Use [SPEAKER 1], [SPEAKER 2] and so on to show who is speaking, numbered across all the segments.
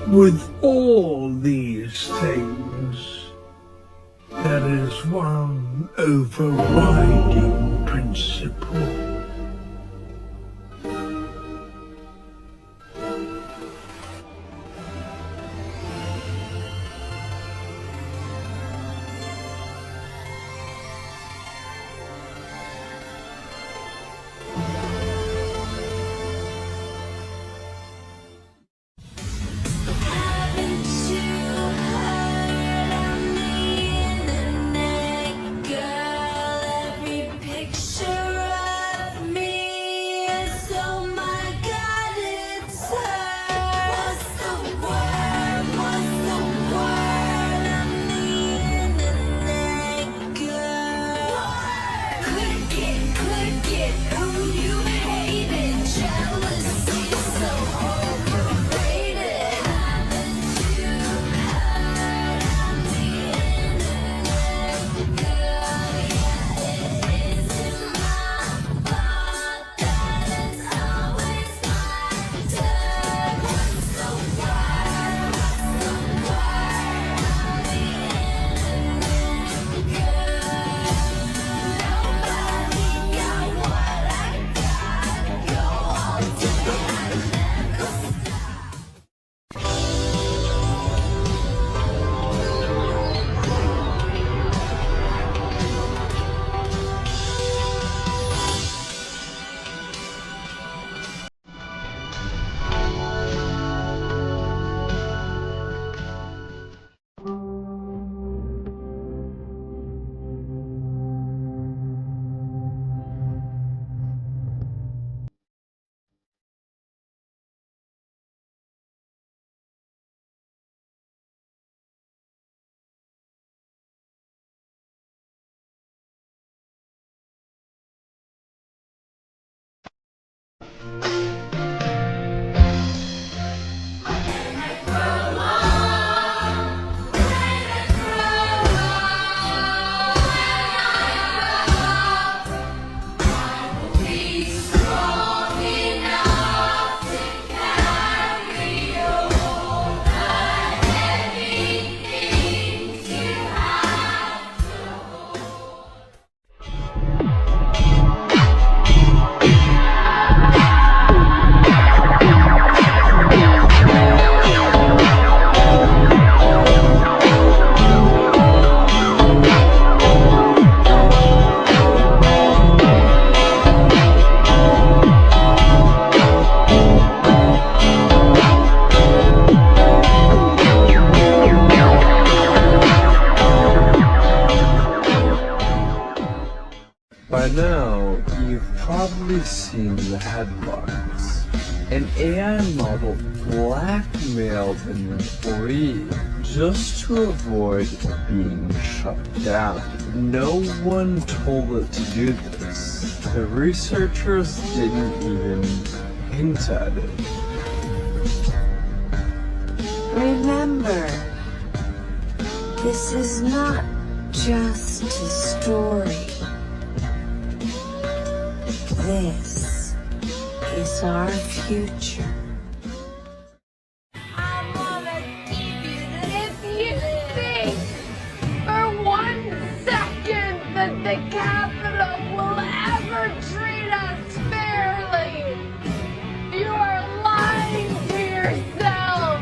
[SPEAKER 1] With all these things, there is one overriding principle.
[SPEAKER 2] By now, you've probably seen the headlines. An AI model blackmailed an employee just to avoid being shut down. No one told it to do this. The researchers didn't even hint at it.
[SPEAKER 3] Remember, this is not just a story. This is our future.
[SPEAKER 4] If you think for 1 second that the Capitol will ever treat us fairly, you are lying to yourself.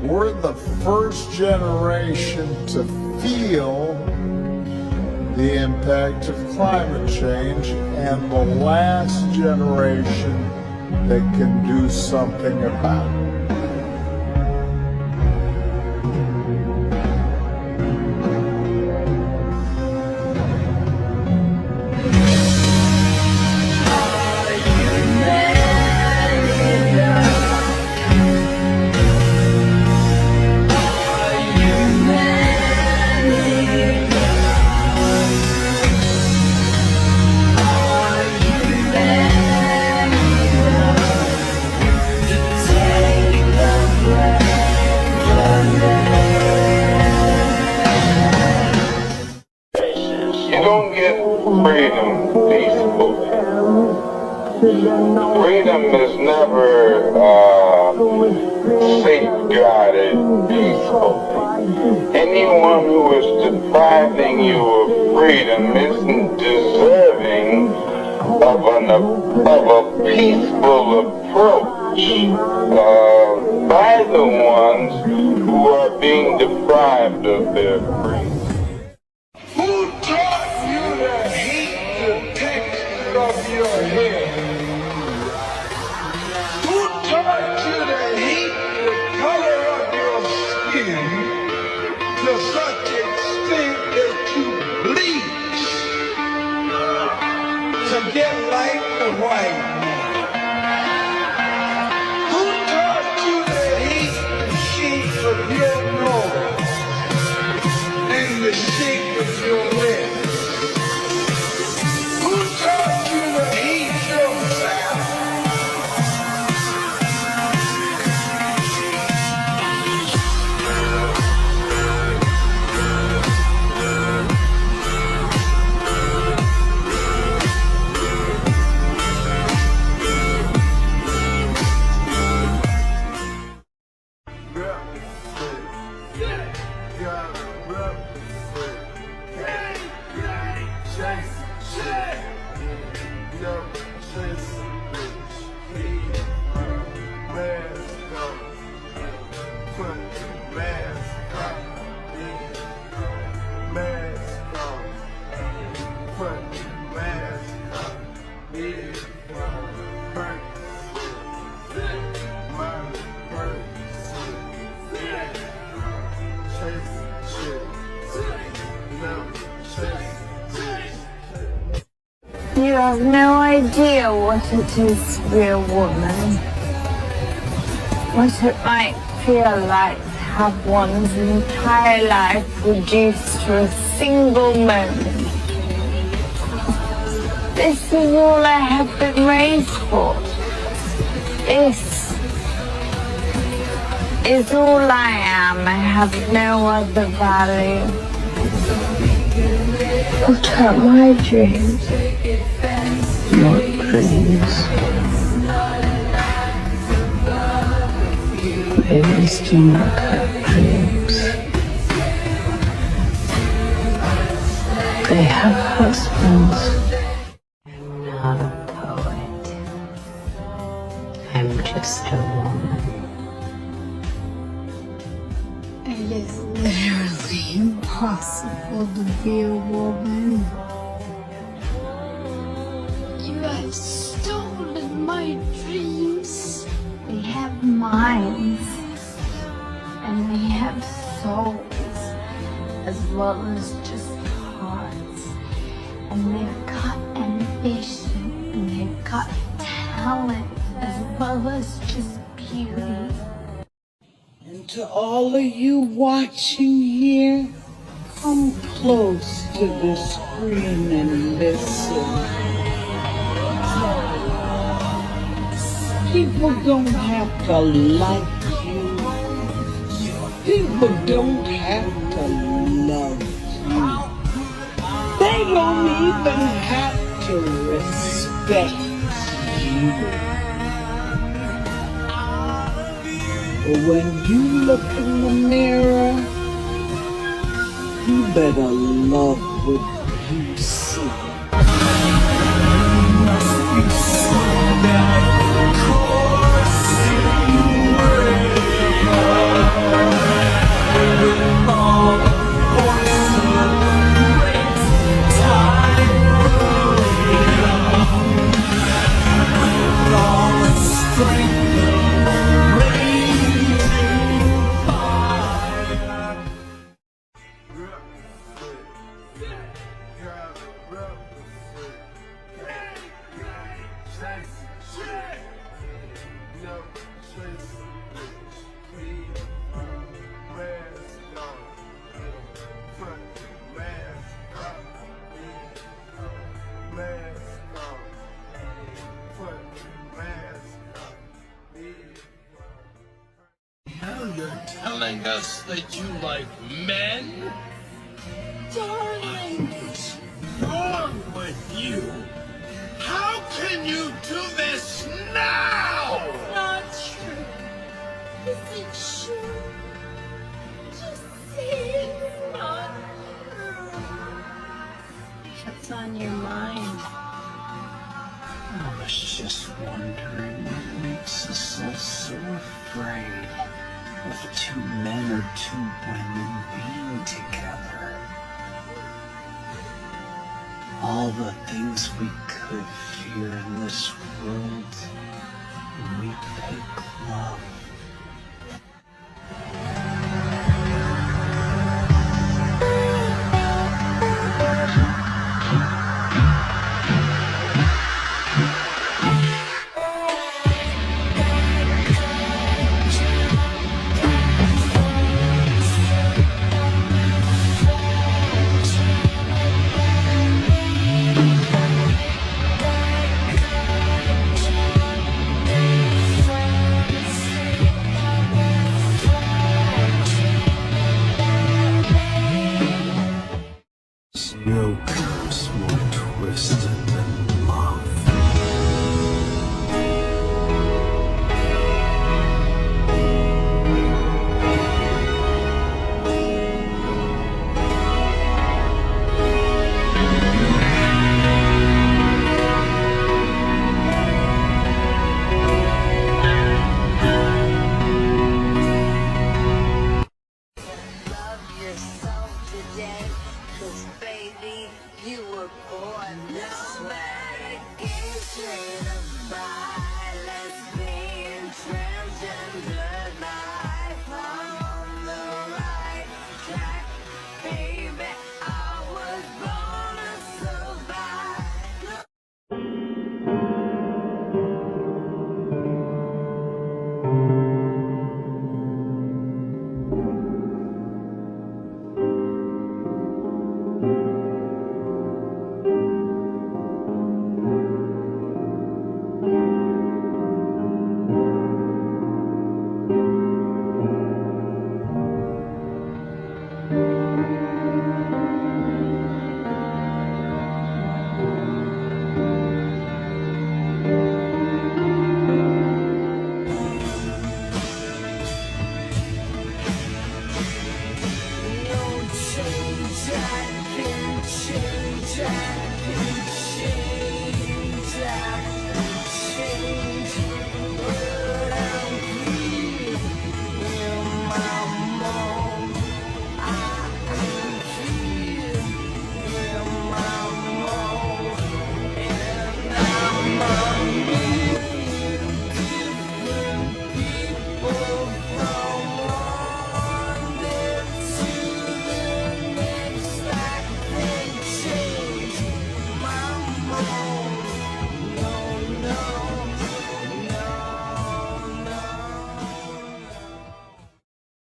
[SPEAKER 5] we're the first generation to feel the impact of climate change and the last generation that can do something about it.
[SPEAKER 6] You don't get freedom peacefully. Freedom is never safeguarded peacefully. Anyone who is depriving you of freedom isn't deserving of a peaceful approach by the ones who are being deprived of their freedom.
[SPEAKER 1] Who taught you to hate the texture of your hair? Who taught you to hate the color of your skin to such extent that you bleach to get like the white man? Who taught you to hate the shape of your nose and the shape of your lips? Who taught you to hate yourself?
[SPEAKER 3] You have no idea what it is to be a woman. What it might feel like to have one's entire life reduced to a single moment. This is all I have been raised for. This is all I am. I have no other value. What are my dreams? Not dreams. Babies do not have dreams. They have husbands. I'm not a poet. I'm just a woman. It is literally impossible to be a woman. You have stolen my dreams. We have minds, and we have souls, as well as just hearts. And they've got ambition, and they've got talent, as well as just beauty.
[SPEAKER 7] And to all of you watching here, come close to the screen and listen. People don't have to like you. People don't have to love you. They don't even have to respect you. But when you look in the mirror, you better love what you see.
[SPEAKER 1] Of course you will. telling us that you like men?
[SPEAKER 7] Darling,
[SPEAKER 1] What's wrong with you? How can you do this now?
[SPEAKER 7] not true. Is it true? Just say it's not true. What's on your mind?
[SPEAKER 2] I was just wondering what makes us all so afraid of two men or two women being together. All the things we could fear in this world, we pick love.